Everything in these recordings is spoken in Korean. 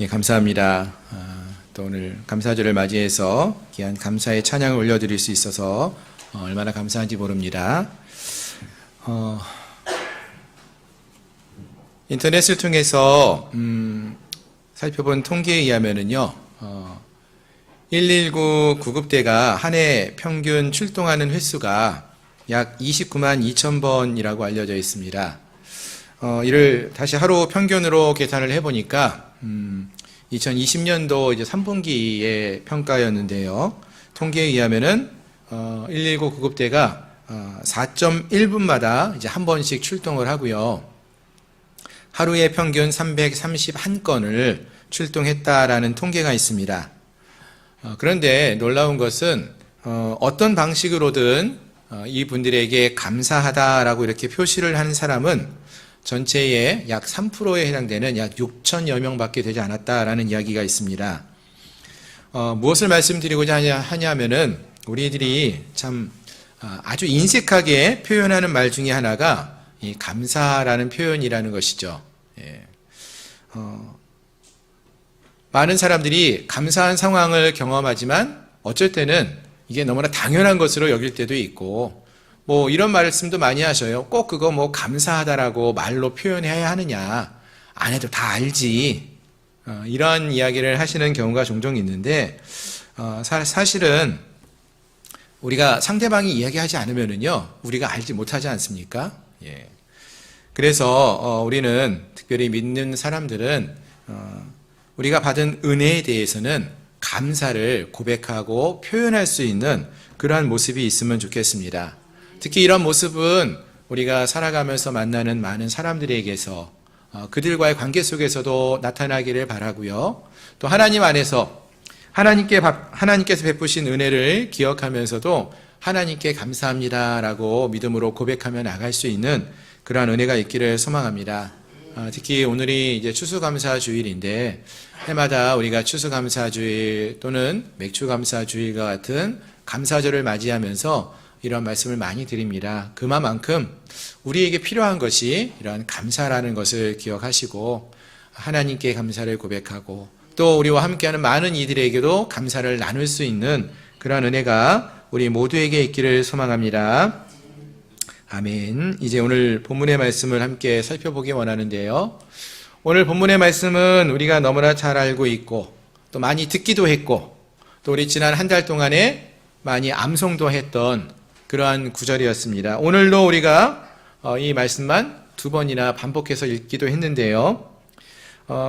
예, 감사합니다. 또 오늘 감사절을 맞이해서 귀한 감사의 찬양을 올려드릴 수 있어서 얼마나 감사한지 모릅니다. 인터넷을 통해서 살펴본 통계에 의하면은요, 119 구급대가 한 해 평균 출동하는 횟수가 약 29만 2천 번이라고 알려져 있습니다. 이를 다시 하루 평균으로 계산을 해보니까 2020년도 이제 3분기의 평가였는데요. 통계에 의하면은 119 구급대가 4.1분마다 이제 한 번씩 출동을 하고요. 하루에 평균 331건을 출동했다라는 통계가 있습니다. 그런데 놀라운 것은 어떤 방식으로든 이분들에게 감사하다라고 이렇게 표시를 하는 사람은 전체의 약 3%에 해당되는 약 6천여 명밖에 되지 않았다라는 이야기가 있습니다. 무엇을 말씀드리고자 하냐면은 우리들이 참 아주 인색하게 표현하는 말 중에 하나가 이 감사라는 표현이라는 것이죠. 예. 많은 사람들이 감사한 상황을 경험하지만 어쩔 때는 이게 너무나 당연한 것으로 여길 때도 있고, 뭐 이런 말씀도 많이 하셔요. 꼭 그거 뭐 감사하다라고 말로 표현해야 하느냐, 안 해도 다 알지, 이런 이야기를 하시는 경우가 종종 있는데, 사실은 우리가 상대방이 이야기하지 않으면은요, 우리가 알지 못하지 않습니까? 예. 그래서 우리는 특별히 믿는 사람들은 우리가 받은 은혜에 대해서는 감사를 고백하고 표현할 수 있는 그러한 모습이 있으면 좋겠습니다. 특히 이런 모습은 우리가 살아가면서 만나는 많은 사람들에게서 그들과의 관계 속에서도 나타나기를 바라고요. 또 하나님 안에서 하나님께서 베푸신 은혜를 기억하면서도 하나님께 감사합니다라고 믿음으로 고백하며 나갈 수 있는 그러한 은혜가 있기를 소망합니다. 특히 오늘이 이제 추수감사주일인데 해마다 우리가 추수감사주일 또는 맥주감사주일과 같은 감사절을 맞이하면서 이런 말씀을 많이 드립니다. 그만큼 우리에게 필요한 것이 이러한 감사라는 것을 기억하시고 하나님께 감사를 고백하고 또 우리와 함께하는 많은 이들에게도 감사를 나눌 수 있는 그런 은혜가 우리 모두에게 있기를 소망합니다. 아멘. 이제 오늘 본문의 말씀을 함께 살펴보기 원하는데요. 오늘 본문의 말씀은 우리가 너무나 잘 알고 있고 또 많이 듣기도 했고 또 우리 지난 한 달 동안에 많이 암송도 했던 그러한 구절이었습니다. 오늘도 우리가 이 말씀만 2번이나 반복해서 읽기도 했는데요.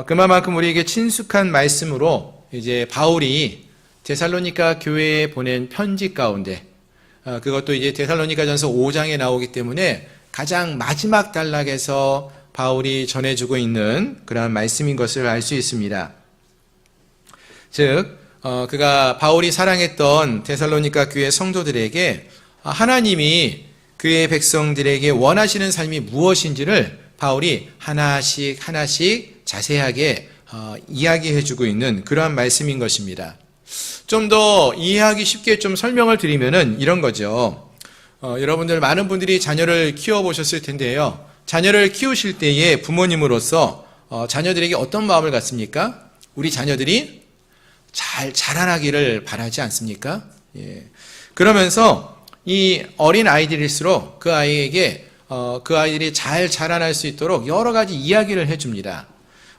그만큼 우리에게 친숙한 말씀으로 이제 바울이 데살로니가 교회에 보낸 편지 가운데 그것도 이제 데살로니가전서 5장에 나오기 때문에 가장 마지막 단락에서 바울이 전해주고 있는 그러한 말씀인 것을 알 수 있습니다. 즉 바울이 사랑했던 데살로니가 교회 성도들에게 하나님이 그의 백성들에게 원하시는 삶이 무엇인지를 바울이 하나씩 자세하게 이야기해주고 있는 그러한 말씀인 것입니다. 좀 더 이해하기 쉽게 좀 설명을 드리면은 이런 거죠. 여러분들 많은 분들이 자녀를 키워보셨을 텐데요. 자녀를 키우실 때에 부모님으로서 자녀들에게 어떤 마음을 갖습니까? 우리 자녀들이 잘 자라나기를 바라지 않습니까? 예. 그러면서 이 어린 아이들일수록 그 아이에게 그 아이들이 잘 자라날 수 있도록 여러 가지 이야기를 해줍니다.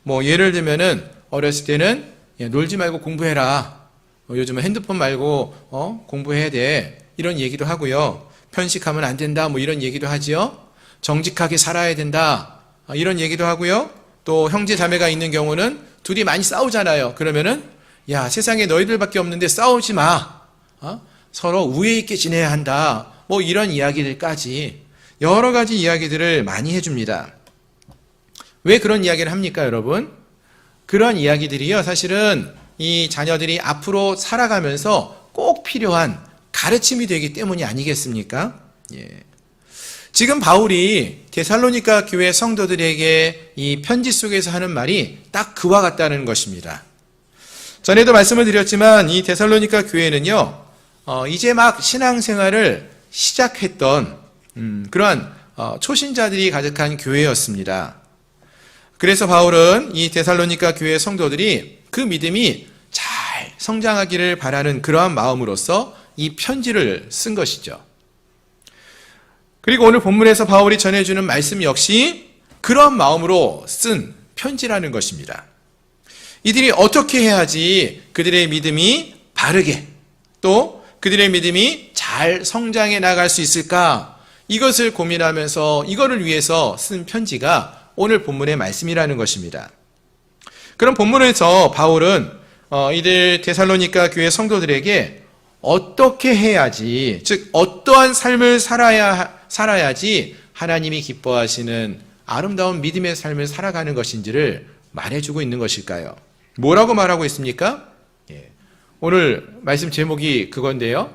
뭐 예를 들면은 어렸을 때는 놀지 말고 공부해라. 요즘은 핸드폰 말고 공부해야 돼. 이런 얘기도 하고요. 편식하면 안 된다. 뭐 이런 얘기도 하지요. 정직하게 살아야 된다. 이런 얘기도 하고요. 또 형제 자매가 있는 경우는 둘이 많이 싸우잖아요. 그러면은 야, 세상에 너희들밖에 없는데 싸우지 마. 서로 우애 있게 지내야 한다. 뭐 이런 이야기들까지 여러 가지 이야기들을 많이 해줍니다. 왜 그런 이야기를 합니까, 여러분? 그런 이야기들이요, 사실은 이 자녀들이 앞으로 살아가면서 꼭 필요한 가르침이 되기 때문이 아니겠습니까? 예. 지금 바울이 데살로니가 교회 성도들에게 이 편지 속에서 하는 말이 딱 그와 같다는 것입니다. 전에도 말씀을 드렸지만 이 데살로니가 교회는요, 이제 막 신앙생활을 시작했던 그러한 초신자들이 가득한 교회였습니다. 그래서 바울은 이 데살로니가 교회 성도들이 그 믿음이 잘 성장하기를 바라는 그러한 마음으로서 이 편지를 쓴 것이죠. 그리고 오늘 본문에서 바울이 전해주는 말씀 역시 그러한 마음으로 쓴 편지라는 것입니다. 이들이 어떻게 해야지 그들의 믿음이 바르게 또 그들의 믿음이 잘 성장해 나갈 수 있을까? 이것을 고민하면서 이거를 위해서 쓴 편지가 오늘 본문의 말씀이라는 것입니다. 그럼 본문에서 바울은 이들 데살로니가 교회 성도들에게 어떻게 해야지, 즉 어떠한 삶을 살아야지 하나님이 기뻐하시는 아름다운 믿음의 삶을 살아가는 것인지를 말해주고 있는 것일까요? 뭐라고 말하고 있습니까? 오늘 말씀 제목이 그건데요.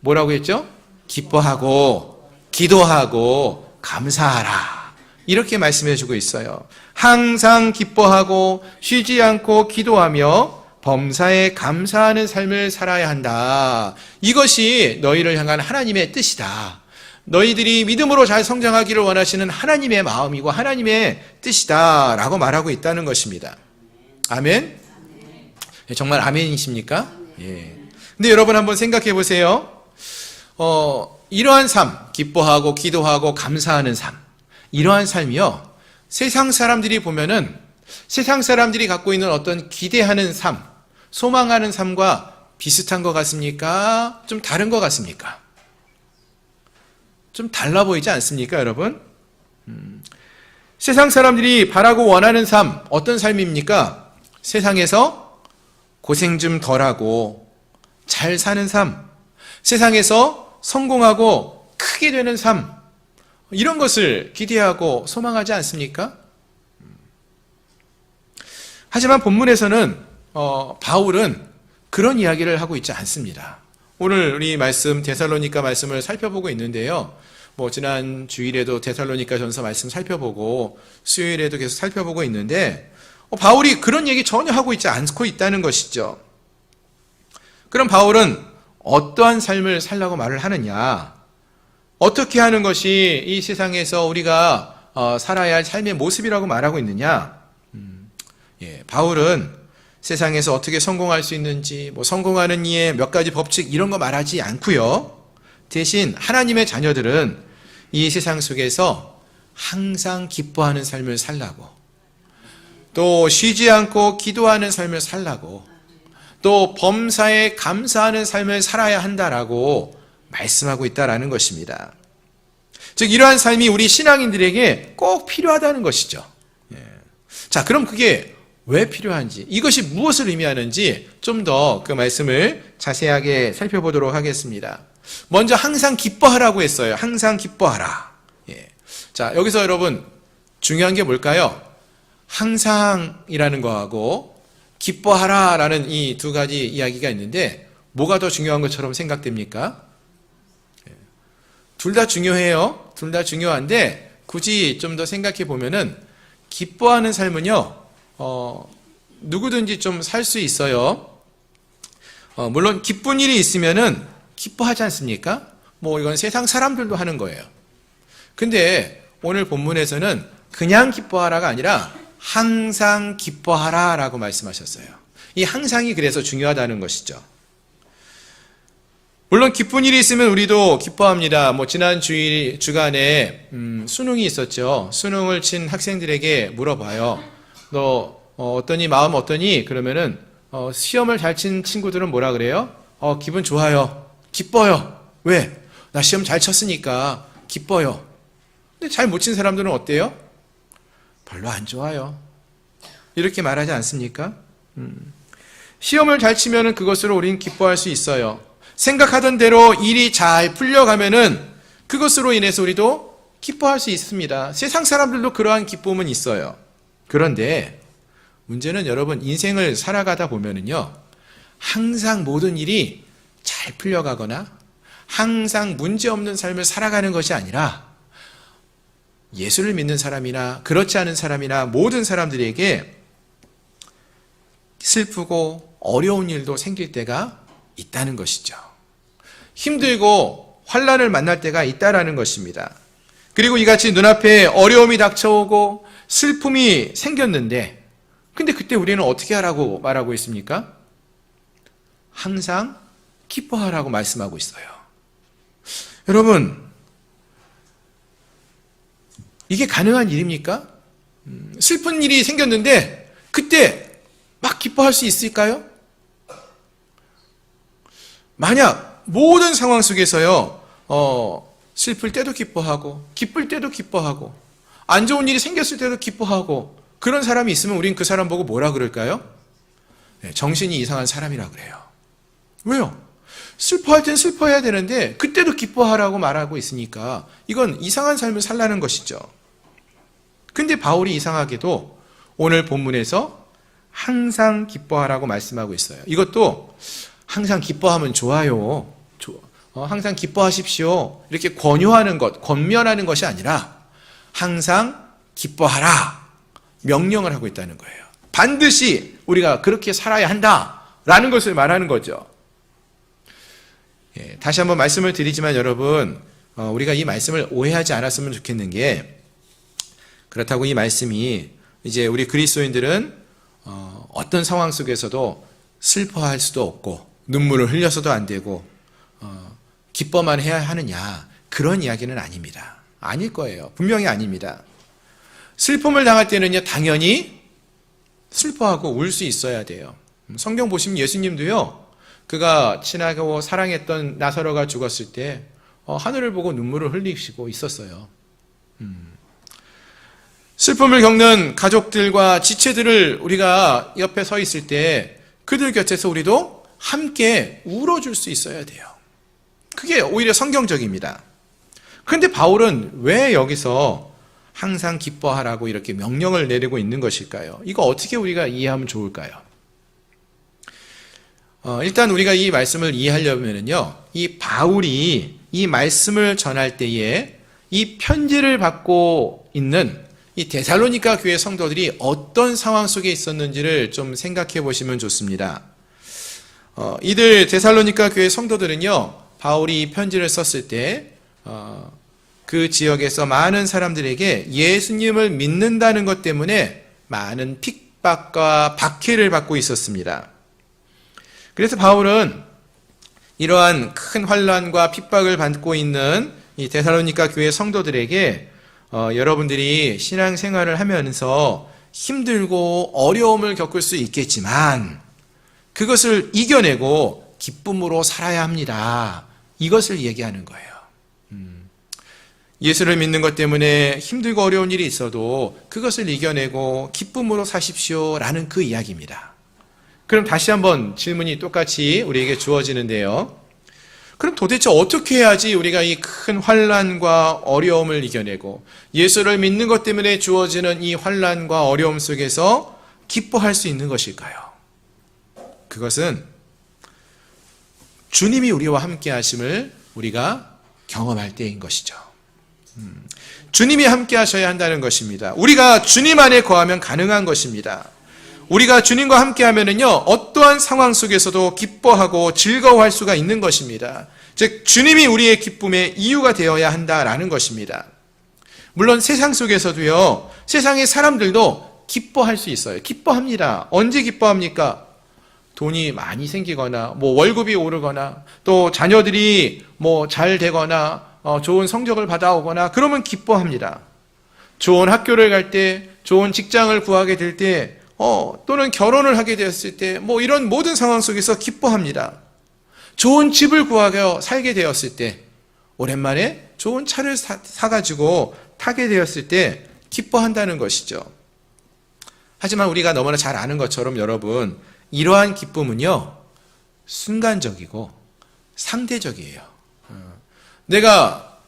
뭐라고 했죠? 기뻐하고 기도하고 감사하라. 이렇게 말씀해주고 있어요. 항상 기뻐하고 쉬지 않고 기도하며 범사에 감사하는 삶을 살아야 한다. 이것이 너희를 향한 하나님의 뜻이다. 너희들이 믿음으로 잘 성장하기를 원하시는 하나님의 마음이고 하나님의 뜻이다 라고 말하고 있다는 것입니다. 아멘? 정말 아멘이십니까? 예. 근데 여러분 한번 생각해 보세요. 이러한 삶, 기뻐하고 기도하고 감사하는 삶, 이러한 삶이요, 세상 사람들이 보면은 세상 사람들이 갖고 있는 어떤 기대하는 삶, 소망하는 삶과 비슷한 것 같습니까? 좀 다른 것 같습니까? 좀 달라 보이지 않습니까, 여러분? 세상 사람들이 바라고 원하는 삶, 어떤 삶입니까? 세상에서 고생 좀 덜하고 잘 사는 삶, 세상에서 성공하고 크게 되는 삶, 이런 것을 기대하고 소망하지 않습니까? 하지만 본문에서는 바울은 그런 이야기를 하고 있지 않습니다. 오늘 우리 말씀 데살로니가 말씀을 살펴보고 있는데요. 지난 주일에도 데살로니가 전서 말씀 살펴보고 수요일에도 계속 살펴보고 있는데 바울이 그런 얘기 전혀 하고 있지 않고 있다는 것이죠. 그럼 바울은 어떠한 삶을 살라고 말을 하느냐? 어떻게 하는 것이 이 세상에서 우리가 살아야 할 삶의 모습이라고 말하고 있느냐? 바울은 세상에서 어떻게 성공할 수 있는지, 성공하는 이의 몇 가지 법칙 이런 거 말하지 않고요. 대신 하나님의 자녀들은 이 세상 속에서 항상 기뻐하는 삶을 살라고, 또 쉬지 않고 기도하는 삶을 살라고, 또 범사에 감사하는 삶을 살아야 한다라고 말씀하고 있다라는 것입니다. 즉 이러한 삶이 우리 신앙인들에게 꼭 필요하다는 것이죠. 자, 그럼 그게 왜 필요한지, 이것이 무엇을 의미하는지 좀 더 그 말씀을 자세하게 살펴보도록 하겠습니다. 먼저 항상 기뻐하라고 했어요. 항상 기뻐하라. 자, 여기서 여러분 중요한 게 뭘까요? 항상이라는 거하고 기뻐하라라는 이 두 가지 이야기가 있는데 뭐가 더 중요한 것처럼 생각됩니까? 둘 다 중요해요. 둘 다 중요한데 굳이 좀 더 생각해 보면은 기뻐하는 삶은요, 누구든지 좀 살 수 있어요. 물론 기쁜 일이 있으면은 기뻐하지 않습니까? 이건 세상 사람들도 하는 거예요. 근데 오늘 본문에서는 그냥 기뻐하라가 아니라 항상 기뻐하라라고 말씀하셨어요. 이 항상이 그래서 중요하다는 것이죠. 물론 기쁜 일이 있으면 우리도 기뻐합니다. 지난 주간에 수능이 있었죠. 수능을 친 학생들에게 물어봐요. 너 어떠니? 마음 어떠니? 그러면은 시험을 잘 친 친구들은 뭐라 그래요? 기분 좋아요. 기뻐요. 왜? 나 시험 잘 쳤으니까 기뻐요. 근데 잘 못 친 사람들은 어때요? 별로 안 좋아요. 이렇게 말하지 않습니까? 시험을 잘 치면은 그것으로 우리는 기뻐할 수 있어요. 생각하던 대로 일이 잘 풀려가면은 그것으로 인해서 우리도 기뻐할 수 있습니다. 세상 사람들도 그러한 기쁨은 있어요. 그런데 문제는 여러분, 인생을 살아가다 보면은요, 항상 모든 일이 잘 풀려가거나 항상 문제없는 삶을 살아가는 것이 아니라 예수를 믿는 사람이나 그렇지 않은 사람이나 모든 사람들에게 슬프고 어려운 일도 생길 때가 있다는 것이죠. 힘들고 환난을 만날 때가 있다라는 것입니다. 그리고 이같이 눈앞에 어려움이 닥쳐오고 슬픔이 생겼는데, 근데 그때 우리는 어떻게 하라고 말하고 있습니까? 항상 기뻐하라고 말씀하고 있어요. 여러분, 이게 가능한 일입니까? 슬픈 일이 생겼는데 그때 막 기뻐할 수 있을까요? 만약 모든 상황 속에서요, 슬플 때도 기뻐하고 기쁠 때도 기뻐하고 안 좋은 일이 생겼을 때도 기뻐하고 그런 사람이 있으면 우린 그 사람 보고 뭐라 그럴까요? 네, 정신이 이상한 사람이라 그래요. 왜요? 슬퍼할 땐 슬퍼해야 되는데 그때도 기뻐하라고 말하고 있으니까 이건 이상한 삶을 살라는 것이죠. 근데 바울이 이상하게도 오늘 본문에서 항상 기뻐하라고 말씀하고 있어요. 이것도 항상 기뻐하면 좋아요. 항상 기뻐하십시오. 이렇게 권유하는 것, 권면하는 것이 아니라 항상 기뻐하라. 명령을 하고 있다는 거예요. 반드시 우리가 그렇게 살아야 한다라는 것을 말하는 거죠. 다시 한번 말씀을 드리지만 여러분, 우리가 이 말씀을 오해하지 않았으면 좋겠는 게, 그렇다고 이 말씀이 이제 우리 그리스도인들은 어떤 상황 속에서도 슬퍼할 수도 없고 눈물을 흘려서도 안 되고 기뻐만 해야 하느냐, 그런 이야기는 아닙니다. 아닐 거예요. 분명히 아닙니다. 슬픔을 당할 때는요, 당연히 슬퍼하고 울 수 있어야 돼요. 성경 보시면 예수님도요, 그가 친하고 사랑했던 나사로가 죽었을 때 하늘을 보고 눈물을 흘리시고 있었어요. 슬픔을 겪는 가족들과 지체들을 우리가 옆에 서 있을 때 그들 곁에서 우리도 함께 울어줄 수 있어야 돼요. 그게 오히려 성경적입니다. 그런데 바울은 왜 여기서 항상 기뻐하라고 이렇게 명령을 내리고 있는 것일까요? 이거 어떻게 우리가 이해하면 좋을까요? 일단 우리가 이 말씀을 이해하려면요, 이 바울이 이 말씀을 전할 때에 이 편지를 받고 있는 이 데살로니가 교회 성도들이 어떤 상황 속에 있었는지를 좀 생각해 보시면 좋습니다. 이들 데살로니가 교회 성도들은요, 바울이 이 편지를 썼을 때 그 지역에서 많은 사람들에게 예수님을 믿는다는 것 때문에 많은 핍박과 박해를 받고 있었습니다. 그래서 바울은 이러한 큰 환난과 핍박을 받고 있는 이 데살로니가 교회 성도들에게 여러분들이 신앙생활을 하면서 힘들고 어려움을 겪을 수 있겠지만 그것을 이겨내고 기쁨으로 살아야 합니다. 이것을 얘기하는 거예요. 예수를 믿는 것 때문에 힘들고 어려운 일이 있어도 그것을 이겨내고 기쁨으로 사십시오라는 그 이야기입니다. 그럼 다시 한번 질문이 똑같이 우리에게 주어지는데요. 그럼 도대체 어떻게 해야지 우리가 이 큰 환난과 어려움을 이겨내고 예수를 믿는 것 때문에 주어지는 이 환난과 어려움 속에서 기뻐할 수 있는 것일까요? 그것은 주님이 우리와 함께 하심을 우리가 경험할 때인 것이죠. 주님이 함께 하셔야 한다는 것입니다. 우리가 주님 안에 거하면 가능한 것입니다. 우리가 주님과 함께 하면은요, 어떠한 상황 속에서도 기뻐하고 즐거워할 수가 있는 것입니다. 즉, 주님이 우리의 기쁨의 이유가 되어야 한다라는 것입니다. 물론 세상 속에서도요, 세상의 사람들도 기뻐할 수 있어요. 기뻐합니다. 언제 기뻐합니까? 돈이 많이 생기거나, 월급이 오르거나, 또 자녀들이 잘 되거나, 좋은 성적을 받아오거나, 그러면 기뻐합니다. 좋은 학교를 갈 때, 좋은 직장을 구하게 될 때, 또는 결혼을 하게 되었을 때, 이런 모든 상황 속에서 기뻐합니다. 좋은 집을 구하여 살게 되었을 때, 오랜만에 좋은 차를 사가지고 타게 되었을 때 기뻐한다는 것이죠. 하지만 우리가 너무나 잘 아는 것처럼 여러분, 이러한 기쁨은요, 순간적이고 상대적이에요. 내가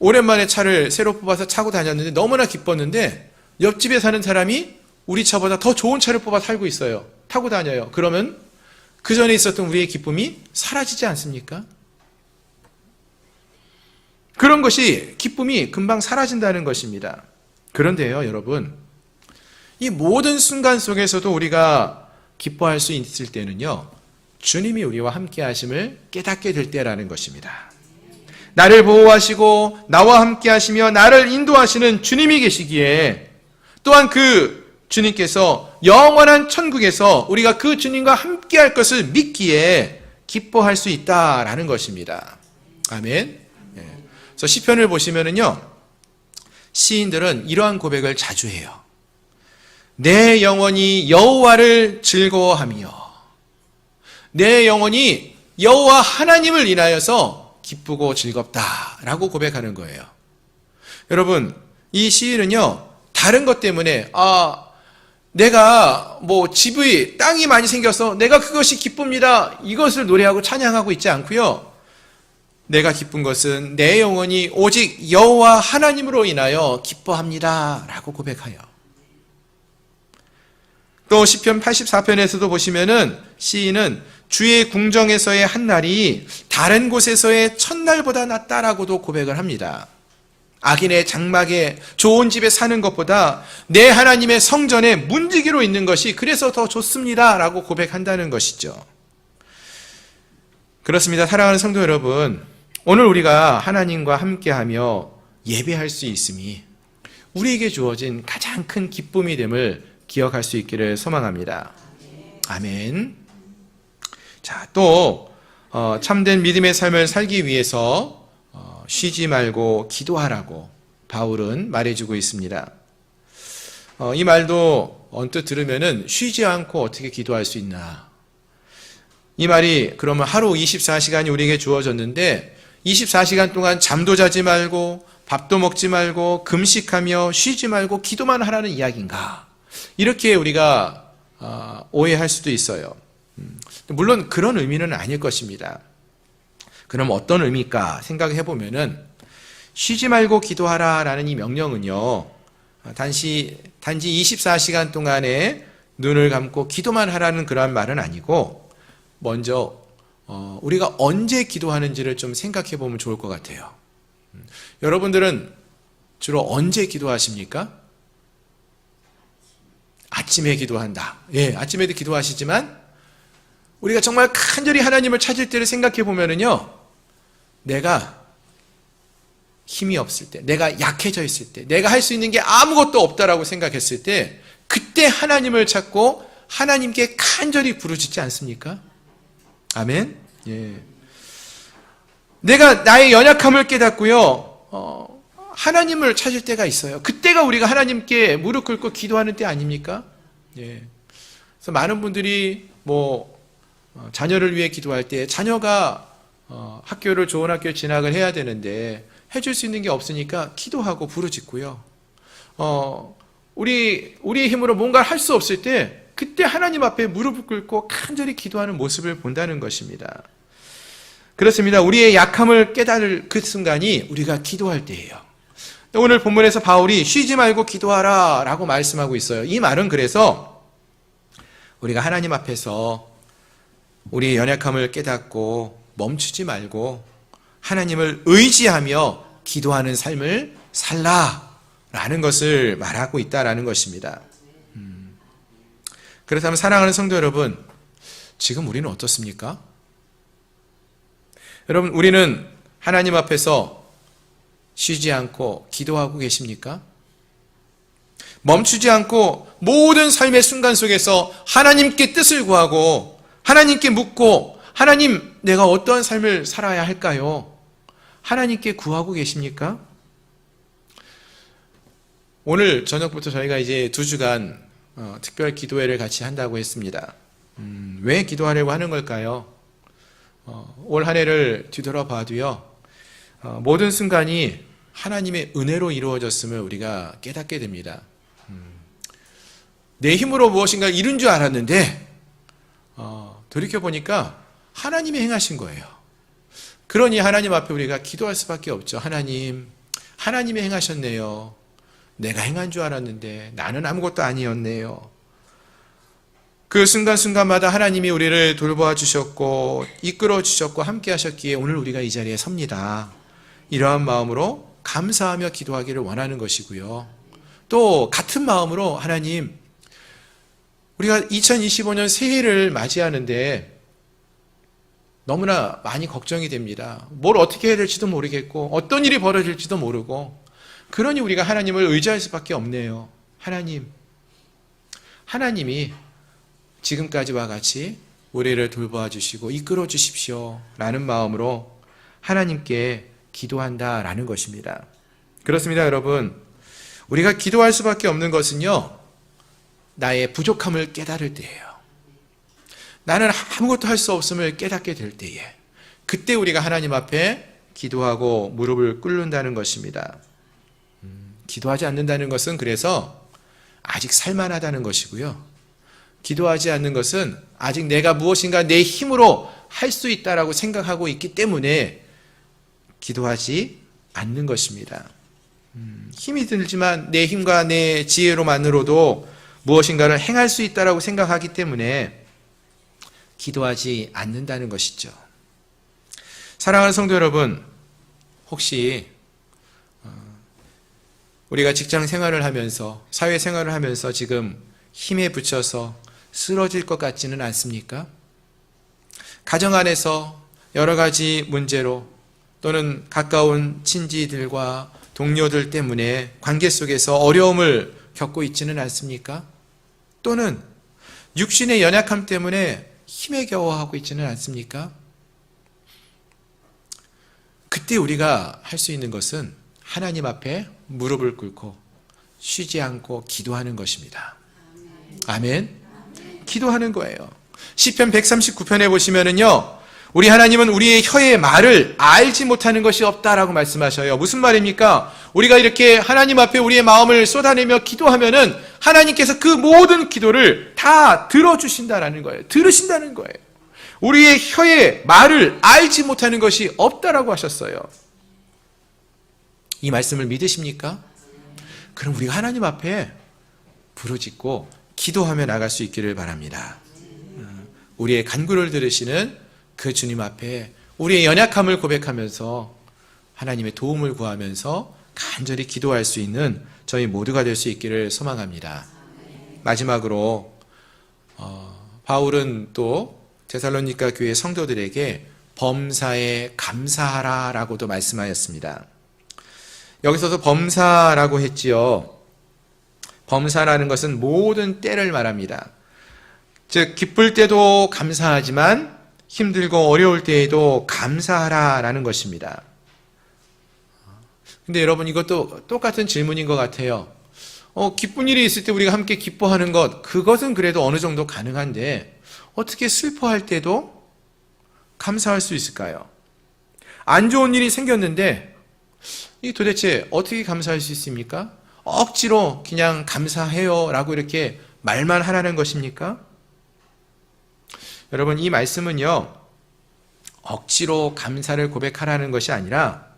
오랜만에 차를 새로 뽑아서 타고 다녔는데 너무나 기뻤는데 옆집에 사는 사람이 우리 차보다 더 좋은 차를 뽑아 타고 있어요. 타고 다녀요. 그러면 그 전에 있었던 우리의 기쁨이 사라지지 않습니까? 그런 것이 기쁨이 금방 사라진다는 것입니다. 그런데요, 여러분, 이 모든 순간 속에서도 우리가 기뻐할 수 있을 때는요, 주님이 우리와 함께 하심을 깨닫게 될 때라는 것입니다. 나를 보호하시고 나와 함께 하시며 나를 인도하시는 주님이 계시기에, 또한 그 주님께서 영원한 천국에서 우리가 그 주님과 함께 할 것을 믿기에 기뻐할 수 있다라는 것입니다. 아멘. 그래서 시편을 보시면은요, 시인들은 이러한 고백을 자주 해요. 내 영혼이 여호와를 즐거워하며, 내 영혼이 여호와 하나님을 인하여서 기쁘고 즐겁다라고 고백하는 거예요. 여러분, 이 시인은요, 다른 것 때문에 내가 집이 땅이 많이 생겨서 내가 그것이 기쁩니다, 이것을 노래하고 찬양하고 있지 않고요, 내가 기쁜 것은 내 영혼이 오직 여호와 하나님으로 인하여 기뻐합니다 라고 고백하여, 또 시편 84편에서도 보시면은 시인은 주의 궁정에서의 한 날이 다른 곳에서의 첫날보다 낫다라고도 고백을 합니다. 악인의 장막에 좋은 집에 사는 것보다 내 하나님의 성전에 문지기로 있는 것이 그래서 더 좋습니다 라고 고백한다는 것이죠. 그렇습니다. 사랑하는 성도 여러분, 오늘 우리가 하나님과 함께하며 예배할 수 있음이 우리에게 주어진 가장 큰 기쁨이 됨을 기억할 수 있기를 소망합니다. 아멘. 자, 또 참된 믿음의 삶을 살기 위해서 쉬지 말고 기도하라고 바울은 말해주고 있습니다. 이 말도 언뜻 들으면은 쉬지 않고 어떻게 기도할 수 있나? 이 말이 그러면 하루 24시간이 우리에게 주어졌는데 24시간 동안 잠도 자지 말고 밥도 먹지 말고 금식하며 쉬지 말고 기도만 하라는 이야기인가? 이렇게 우리가 오해할 수도 있어요. 물론 그런 의미는 아닐 것입니다. 그럼 어떤 의미일까 생각해 보면은, 쉬지 말고 기도하라라는 이 명령은요, 단지 24시간 동안에 눈을 감고 기도만 하라는 그러한 말은 아니고, 먼저 우리가 언제 기도하는지를 좀 생각해 보면 좋을 것 같아요. 여러분들은 주로 언제 기도하십니까? 아침에 기도한다. 예, 아침에도 기도하시지만 우리가 정말 간절히 하나님을 찾을 때를 생각해 보면은요, 내가 힘이 없을 때, 내가 약해져 있을 때, 내가 할 수 있는 게 아무것도 없다라고 생각했을 때, 그때 하나님을 찾고 하나님께 간절히 부르짖지 않습니까? 아멘. 예. 내가 나의 연약함을 깨닫고요, 하나님을 찾을 때가 있어요. 그때가 우리가 하나님께 무릎 꿇고 기도하는 때 아닙니까? 예. 그래서 많은 분들이 자녀를 위해 기도할 때, 자녀가 학교를 좋은 학교에 진학을 해야 되는데 해줄 수 있는 게 없으니까 기도하고 부르짖고요. 우리의 힘으로 뭔가를 할 수 없을 때 그때 하나님 앞에 무릎을 꿇고 간절히 기도하는 모습을 본다는 것입니다. 그렇습니다. 우리의 약함을 깨달을 그 순간이 우리가 기도할 때예요. 오늘 본문에서 바울이 쉬지 말고 기도하라 라고 말씀하고 있어요. 이 말은 그래서 우리가 하나님 앞에서 우리의 연약함을 깨닫고 멈추지 말고 하나님을 의지하며 기도하는 삶을 살라라는 것을 말하고 있다라는 것입니다. 그렇다면 사랑하는 성도 여러분, 지금 우리는 어떻습니까? 여러분, 우리는 하나님 앞에서 쉬지 않고 기도하고 계십니까? 멈추지 않고 모든 삶의 순간 속에서 하나님께 뜻을 구하고 하나님께 묻고, 하나님, 내가 어떠한 삶을 살아야 할까요? 하나님께 구하고 계십니까? 오늘 저녁부터 저희가 이제 2주간 특별 기도회를 같이 한다고 했습니다. 왜 기도하려고 하는 걸까요? 올 한 해를 뒤돌아봐도요, 모든 순간이 하나님의 은혜로 이루어졌음을 우리가 깨닫게 됩니다. 내 힘으로 무엇인가 이룬 줄 알았는데 돌이켜보니까 하나님이 행하신 거예요. 그러니 하나님 앞에 우리가 기도할 수밖에 없죠. 하나님, 하나님이 행하셨네요. 내가 행한 줄 알았는데 나는 아무것도 아니었네요. 그 순간순간마다 하나님이 우리를 돌보아 주셨고 이끌어 주셨고 함께 하셨기에 오늘 우리가 이 자리에 섭니다. 이러한 마음으로 감사하며 기도하기를 원하는 것이고요. 또 같은 마음으로 하나님, 우리가 2025년 새해를 맞이하는데 너무나 많이 걱정이 됩니다. 뭘 어떻게 해야 될지도 모르겠고 어떤 일이 벌어질지도 모르고 그러니 우리가 하나님을 의지할 수밖에 없네요. 하나님이 지금까지와 같이 우리를 돌보아 주시고 이끌어 주십시오 라는 마음으로 하나님께 기도한다라는 것입니다. 그렇습니다, 여러분. 우리가 기도할 수밖에 없는 것은요, 나의 부족함을 깨달을 때예요. 나는 아무것도 할 수 없음을 깨닫게 될 때에 그때 우리가 하나님 앞에 기도하고 무릎을 꿇는다는 것입니다. 기도하지 않는다는 것은 그래서 아직 살만하다는 것이고요. 기도하지 않는 것은 아직 내가 무엇인가 내 힘으로 할 수 있다라고 생각하고 있기 때문에 기도하지 않는 것입니다. 힘이 들지만 내 힘과 내 지혜로만으로도 무엇인가를 행할 수 있다라고 생각하기 때문에 기도하지 않는다는 것이죠. 사랑하는 성도 여러분, 혹시 우리가 직장 생활을 하면서 사회 생활을 하면서 지금 힘에 부쳐서 쓰러질 것 같지는 않습니까? 가정 안에서 여러 가지 문제로 또는 가까운 친지들과 동료들 때문에 관계 속에서 어려움을 겪고 있지는 않습니까? 또는 육신의 연약함 때문에 힘에 겨워하고 있지는 않습니까? 그때 우리가 할 수 있는 것은 하나님 앞에 무릎을 꿇고 쉬지 않고 기도하는 것입니다. 아멘. 기도하는 거예요. 시편 139편에 보시면은요, 우리 하나님은 우리의 혀의 말을 알지 못하는 것이 없다라고 말씀하셔요. 무슨 말입니까? 우리가 이렇게 하나님 앞에 우리의 마음을 쏟아내며 기도하면은 하나님께서 그 모든 기도를 다 들어주신다라는 거예요. 들으신다는 거예요. 우리의 혀의 말을 알지 못하는 것이 없다라고 하셨어요. 이 말씀을 믿으십니까? 그럼 우리가 하나님 앞에 부르짖고 기도하며 나갈 수 있기를 바랍니다. 우리의 간구를 들으시는 그 주님 앞에 우리의 연약함을 고백하면서 하나님의 도움을 구하면서 간절히 기도할 수 있는 저희 모두가 될 수 있기를 소망합니다. 마지막으로 바울은 또 데살로니가 교회 성도들에게 범사에 감사하라라고도 말씀하였습니다. 여기서도 범사라고 했지요. 범사라는 것은 모든 때를 말합니다. 즉 기쁠 때도 감사하지만 힘들고 어려울 때에도 감사하라라는 것입니다. 근데 여러분, 이것도 똑같은 질문인 것 같아요. 기쁜 일이 있을 때 우리가 함께 기뻐하는 것, 그것은 그래도 어느 정도 가능한데 어떻게 슬퍼할 때도 감사할 수 있을까요? 안 좋은 일이 생겼는데 이 도대체 어떻게 감사할 수 있습니까? 억지로 그냥 감사해요 라고 이렇게 말만 하라는 것입니까? 여러분, 이 말씀은요, 억지로 감사를 고백하라는 것이 아니라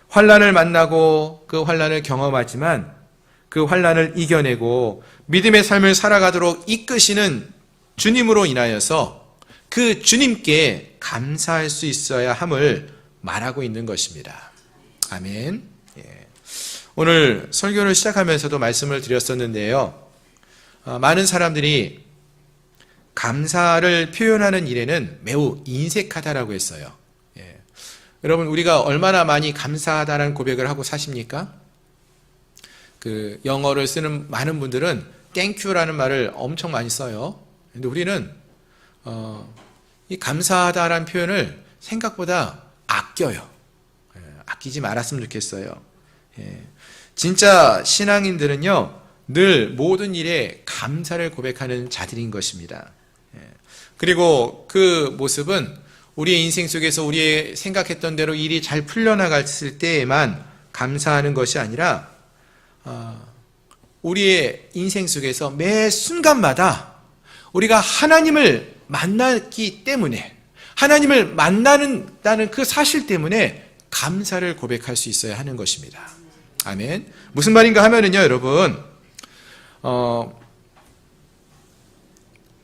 환난을 만나고 그 환난을 경험하지만 그 환난을 이겨내고 믿음의 삶을 살아가도록 이끄시는 주님으로 인하여서 그 주님께 감사할 수 있어야 함을 말하고 있는 것입니다. 아멘. 오늘 설교를 시작하면서도 말씀을 드렸었는데요. 많은 사람들이 감사를 표현하는 일에는 매우 인색하다라고 했어요. 여러분, 우리가 얼마나 많이 감사하다는 고백을 하고 사십니까? 그 영어를 쓰는 많은 분들은 땡큐라는 말을 엄청 많이 써요. 근데 우리는 이 감사하다라는 표현을 생각보다 아껴요. 아끼지 말았으면 좋겠어요. 진짜 신앙인들은요, 늘 모든 일에 감사를 고백하는 자들인 것입니다. 그리고 그 모습은 우리의 인생 속에서 우리의 생각했던 대로 일이 잘 풀려나갔을 때에만 감사하는 것이 아니라 우리의 인생 속에서 매 순간마다 우리가 하나님을 만났기 때문에, 하나님을 만나는다는 그 사실 때문에 감사를 고백할 수 있어야 하는 것입니다. 아멘. 무슨 말인가 하면은요, 여러분,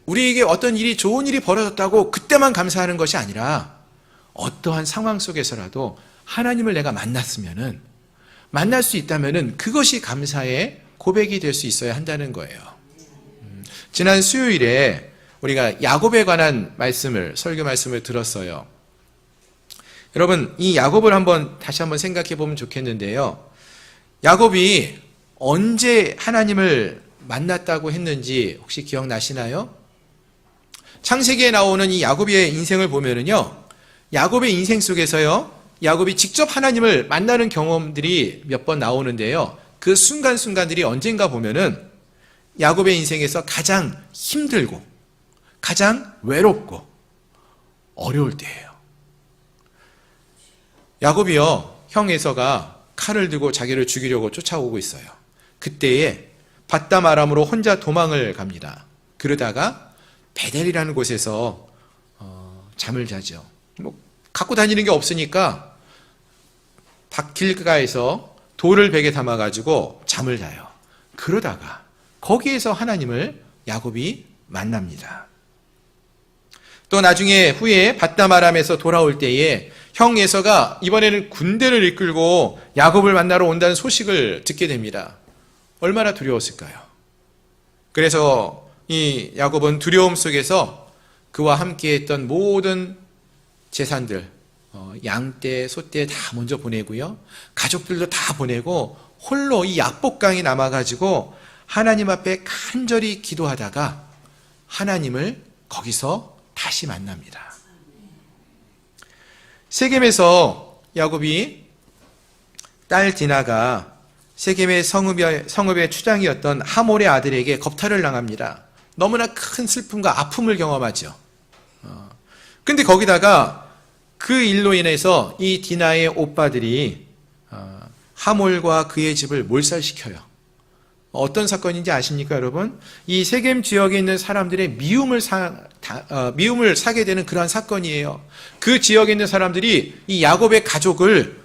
우리에게 어떤 일이, 좋은 일이 벌어졌다고 그때만 감사하는 것이 아니라 어떠한 상황 속에서라도 하나님을 내가 만났으면은, 만날 수 있다면은 그것이 감사의 고백이 될 수 있어야 한다는 거예요. 지난 수요일에 우리가 야곱에 관한 말씀을, 설교 말씀을 들었어요. 여러분, 이 야곱을 다시 한번 생각해 보면 좋겠는데요. 야곱이 언제 하나님을 만났다고 했는지 혹시 기억나시나요? 창세기에 나오는 이 야곱의 인생을 보면은요, 야곱의 인생 속에서요, 야곱이 직접 하나님을 만나는 경험들이 몇 번 나오는데요. 그 순간순간들이 언젠가 보면은 야곱의 인생에서 가장 힘들고 가장 외롭고 어려울 때예요. 야곱이요, 형 에서가 칼을 들고 자기를 죽이려고 쫓아오고 있어요. 그때에 밧담 아람으로 혼자 도망을 갑니다. 그러다가 베델이라는 곳에서 잠을 자죠. 갖고 다니는 게 없으니까 길가에서 돌을 베개 담아가지고 잠을 자요. 그러다가 거기에서 하나님을 야곱이 만납니다. 또 나중에 후에 밧담 아람에서 돌아올 때에 형 에서가 이번에는 군대를 이끌고 야곱을 만나러 온다는 소식을 듣게 됩니다. 얼마나 두려웠을까요? 그래서 이 야곱은 두려움 속에서 그와 함께 했던 모든 재산들, 양떼, 소떼 다 먼저 보내고요. 가족들도 다 보내고 홀로 이 야복강에 남아가지고 하나님 앞에 간절히 기도하다가 하나님을 거기서 다시 만납니다. 세겜에서 야곱이 딸 디나가 세겜의 성읍의 추장이었던 하몰의 아들에게 겁탈을 당합니다. 너무나 큰 슬픔과 아픔을 경험하죠. 근데 거기다가 그 일로 인해서 이 디나의 오빠들이 하몰과 그의 집을 몰살시켜요. 어떤 사건인지 아십니까, 여러분? 이 세겜 지역에 있는 사람들의 미움을 사게 되는 그러한 사건이에요. 그 지역에 있는 사람들이 이 야곱의 가족을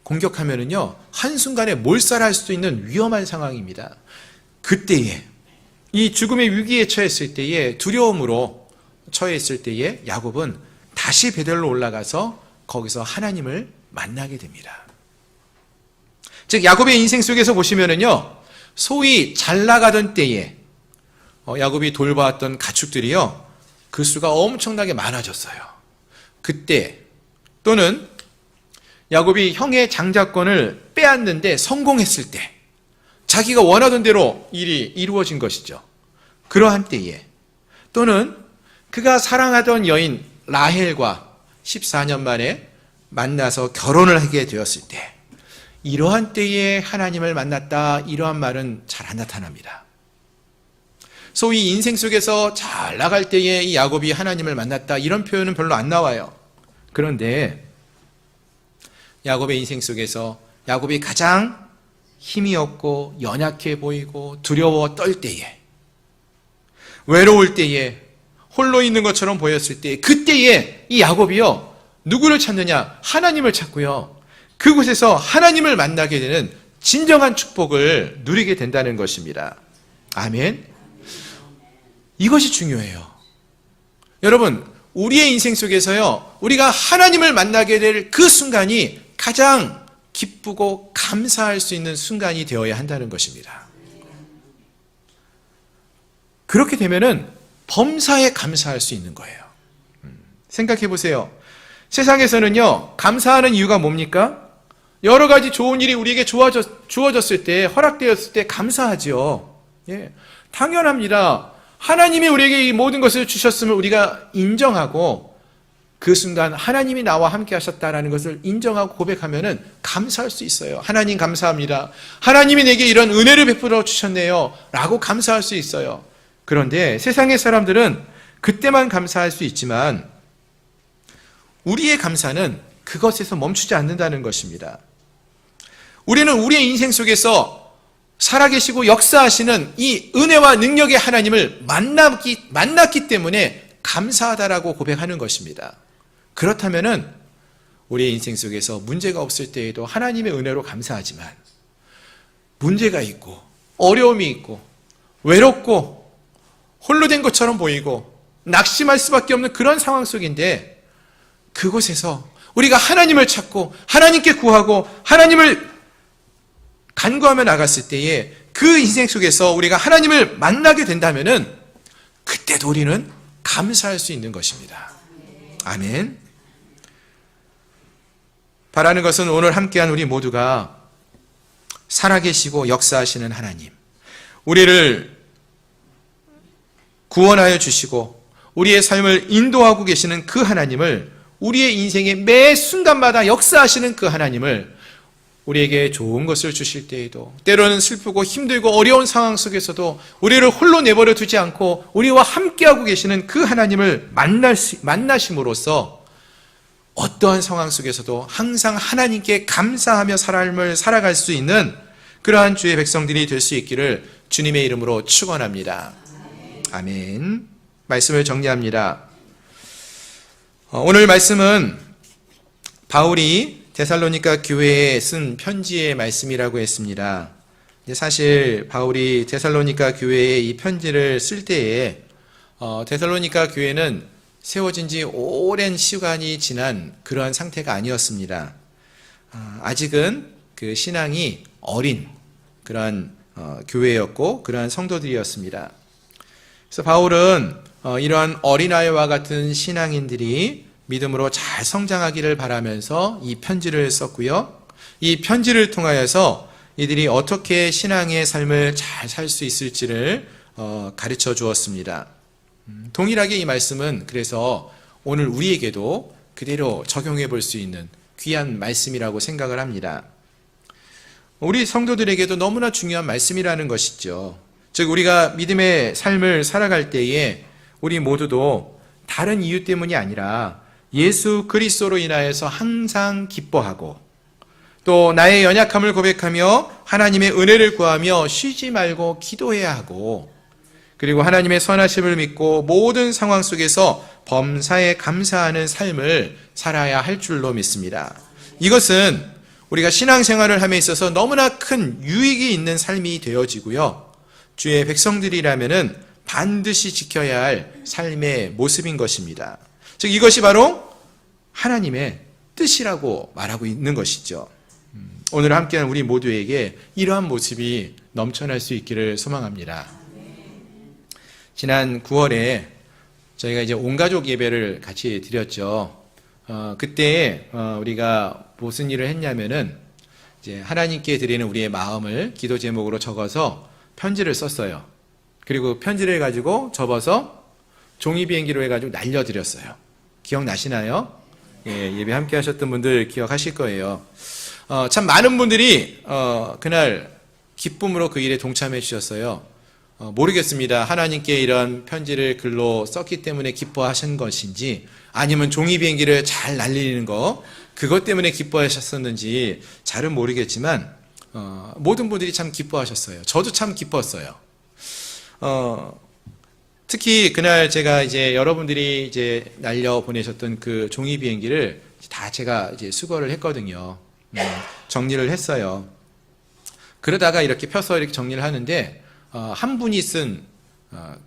공격하면은요, 한순간에 몰살할 수도 있는 위험한 상황입니다. 그때에, 이 죽음의 위기에 처했을 때에, 두려움으로 처했을 때에 야곱은 다시 베델로 올라가서 거기서 하나님을 만나게 됩니다. 즉, 야곱의 인생 속에서 보시면은요, 소위 잘 나가던 때에 야곱이 돌봐왔던 가축들이요, 그 수가 엄청나게 많아졌어요. 그때 또는 야곱이 형의 장자권을 빼앗는데 성공했을 때 자기가 원하던 대로 일이 이루어진 것이죠. 그러한 때에 또는 그가 사랑하던 여인 라헬과 14년 만에 만나서 결혼을 하게 되었을 때, 이러한 때에 하나님을 만났다, 이러한 말은 잘 안 나타납니다. 소위 인생 속에서 잘 나갈 때에 이 야곱이 하나님을 만났다, 이런 표현은 별로 안 나와요. 그런데 야곱의 인생 속에서 야곱이 가장 힘이 없고 연약해 보이고 두려워 떨 때에, 외로울 때에, 홀로 있는 것처럼 보였을 때, 그때에 이 야곱이요, 누구를 찾느냐? 하나님을 찾고요, 그곳에서 하나님을 만나게 되는 진정한 축복을 누리게 된다는 것입니다. 아멘. 이것이 중요해요. 여러분, 우리의 인생 속에서요, 우리가 하나님을 만나게 될 그 순간이 가장 기쁘고 감사할 수 있는 순간이 되어야 한다는 것입니다. 그렇게 되면은 범사에 감사할 수 있는 거예요. 생각해 보세요. 세상에서는요, 감사하는 이유가 뭡니까? 여러 가지 좋은 일이 우리에게 주어졌을 때, 허락되었을 때 감사하죠. 예, 당연합니다. 하나님이 우리에게 이 모든 것을 주셨음을 우리가 인정하고, 그 순간 하나님이 나와 함께 하셨다라는 것을 인정하고 고백하면은 감사할 수 있어요. 하나님 감사합니다. 하나님이 내게 이런 은혜를 베풀어 주셨네요, 라고 감사할 수 있어요. 그런데 세상의 사람들은 그때만 감사할 수 있지만 우리의 감사는 그것에서 멈추지 않는다는 것입니다. 우리는 우리의 인생 속에서 살아계시고 역사하시는 이 은혜와 능력의 하나님을 만났기 때문에 감사하다라고 고백하는 것입니다. 그렇다면은 우리의 인생 속에서 문제가 없을 때에도 하나님의 은혜로 감사하지만, 문제가 있고 어려움이 있고 외롭고 홀로 된 것처럼 보이고 낙심할 수밖에 없는 그런 상황 속인데, 그곳에서 우리가 하나님을 찾고 하나님께 구하고 하나님을 간구하며 나갔을 때에 그 인생 속에서 우리가 하나님을 만나게 된다면은 그때도 우리는 감사할 수 있는 것입니다. 아멘. 바라는 것은 오늘 함께한 우리 모두가 살아계시고 역사하시는 하나님, 우리를 구원하여 주시고 우리의 삶을 인도하고 계시는 그 하나님을, 우리의 인생의 매 순간마다 역사하시는 그 하나님을 우리에게 좋은 것을 주실 때에도, 때로는 슬프고 힘들고 어려운 상황 속에서도 우리를 홀로 내버려 두지 않고 우리와 함께하고 계시는 그 하나님을 만나심으로써 어떠한 상황 속에서도 항상 하나님께 감사하며 삶을 살아갈 수 있는 그러한 주의 백성들이 될 수 있기를 주님의 이름으로 축원합니다. 아멘. 말씀을 정리합니다. 오늘 말씀은 바울이 데살로니가 교회에 쓴 편지의 말씀이라고 했습니다. 사실 바울이 데살로니가 교회에 이 편지를 쓸 때에 데살로니가 교회는 세워진 지 오랜 시간이 지난 그러한 상태가 아니었습니다. 아직은 그 신앙이 어린 그러한 교회였고 그러한 성도들이었습니다. 그래서 바울은 이러한 어린아이와 같은 신앙인들이 믿음으로 잘 성장하기를 바라면서 이 편지를 썼고요. 이 편지를 통하여서 이들이 어떻게 신앙의 삶을 잘 살 수 있을지를 가르쳐 주었습니다. 동일하게 이 말씀은 그래서 오늘 우리에게도 그대로 적용해 볼 수 있는 귀한 말씀이라고 생각을 합니다. 우리 성도들에게도 너무나 중요한 말씀이라는 것이죠. 즉 우리가 믿음의 삶을 살아갈 때에 우리 모두도 다른 이유 때문이 아니라 예수 그리스도로 인하여서 항상 기뻐하고 또 나의 연약함을 고백하며 하나님의 은혜를 구하며 쉬지 말고 기도해야 하고, 그리고 하나님의 선하심을 믿고 모든 상황 속에서 범사에 감사하는 삶을 살아야 할 줄로 믿습니다. 이것은 우리가 신앙생활을 함에 있어서 너무나 큰 유익이 있는 삶이 되어지고요, 주의 백성들이라면은 반드시 지켜야 할 삶의 모습인 것입니다. 즉 이것이 바로 하나님의 뜻이라고 말하고 있는 것이죠. 오늘 함께한 우리 모두에게 이러한 모습이 넘쳐날 수 있기를 소망합니다. 지난 9월에 저희가 이제 온가족 예배를 같이 드렸죠. 그때 우리가 무슨 일을 했냐면은 이제 하나님께 드리는 우리의 마음을 기도 제목으로 적어서 편지를 썼어요. 그리고 편지를 가지고 접어서 종이 비행기로 해가지고 날려드렸어요. 기억나시나요? 예, 예배 함께 하셨던 분들 기억하실 거예요. 참 많은 분들이 그날 기쁨으로 그 일에 동참해 주셨어요. 모르겠습니다. 하나님께 이런 편지를 글로 썼기 때문에 기뻐하신 것인지, 아니면 종이 비행기를 잘 날리는 거 그것 때문에 기뻐하셨었는지 잘은 모르겠지만 모든 분들이 참 기뻐하셨어요. 저도 참 기뻤어요. 특히 그날 제가 이제 여러분들이 이제 날려 보내셨던 그 종이 비행기를 다 제가 이제 수거를 했거든요. 정리를 했어요. 그러다가 이렇게 펴서 이렇게 정리를 하는데 한 분이 쓴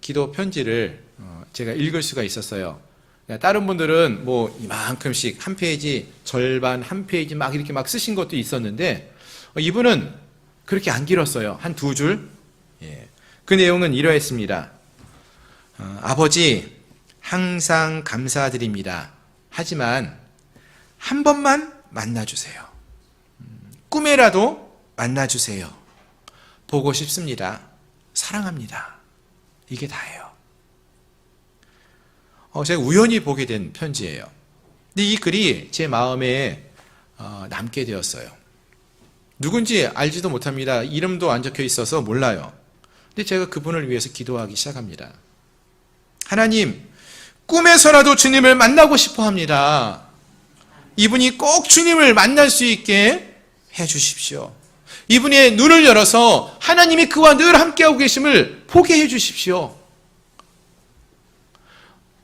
기도 편지를 제가 읽을 수가 있었어요. 다른 분들은 뭐 이만큼씩 한 페이지, 절반, 한 페이지 막 이렇게 막 쓰신 것도 있었는데 이분은 그렇게 안 길었어요. 한 2줄. 예. 그 내용은 이러했습니다. 아버지, 항상 감사드립니다. 하지만 한 번만 만나주세요. 꿈에라도 만나주세요. 보고 싶습니다. 사랑합니다. 이게 다예요. 제가 우연히 보게 된 편지예요. 근데 이 글이 제 마음에 남게 되었어요. 누군지 알지도 못합니다. 이름도 안 적혀 있어서 몰라요. 근데 제가 그분을 위해서 기도하기 시작합니다. 하나님, 꿈에서라도 주님을 만나고 싶어 합니다. 이분이 꼭 주님을 만날 수 있게 해 주십시오. 이분의 눈을 열어서 하나님이 그와 늘 함께하고 계심을 보게 해 주십시오.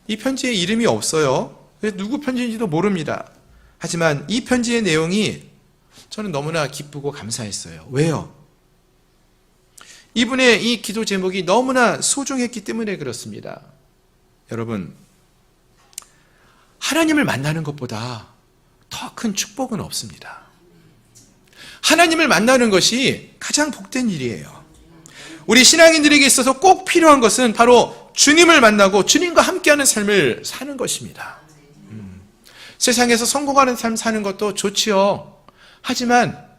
이 편지에 이름이 없어요. 누구 편지인지도 모릅니다. 하지만 이 편지의 내용이 저는 너무나 기쁘고 감사했어요. 왜요? 이분의 이 기도 제목이 너무나 소중했기 때문에 그렇습니다. 여러분, 하나님을 만나는 것보다 더 큰 축복은 없습니다. 하나님을 만나는 것이 가장 복된 일이에요. 우리 신앙인들에게 있어서 꼭 필요한 것은 바로 주님을 만나고 주님과 함께하는 삶을 사는 것입니다. 세상에서 성공하는 삶 사는 것도 좋지요. 하지만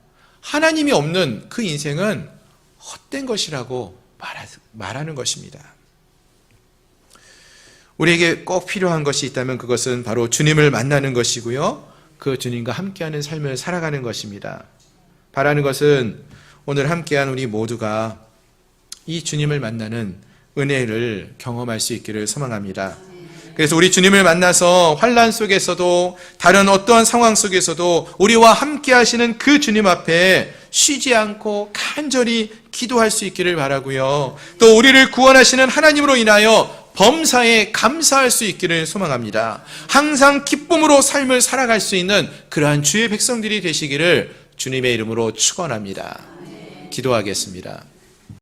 하나님이 없는 그 인생은 헛된 것이라고 말하는 것입니다. 우리에게 꼭 필요한 것이 있다면 그것은 바로 주님을 만나는 것이고요. 그 주님과 함께하는 삶을 살아가는 것입니다. 바라는 것은 오늘 함께한 우리 모두가 이 주님을 만나는 은혜를 경험할 수 있기를 소망합니다. 그래서 우리 주님을 만나서 환난 속에서도 다른 어떠한 상황 속에서도 우리와 함께 하시는 그 주님 앞에 쉬지 않고 간절히 기도할 수 있기를 바라고요. 또 우리를 구원하시는 하나님으로 인하여 범사에 감사할 수 있기를 소망합니다. 항상 기쁨으로 삶을 살아갈 수 있는 그러한 주의 백성들이 되시기를 주님의 이름으로 축원합니다. 기도하겠습니다.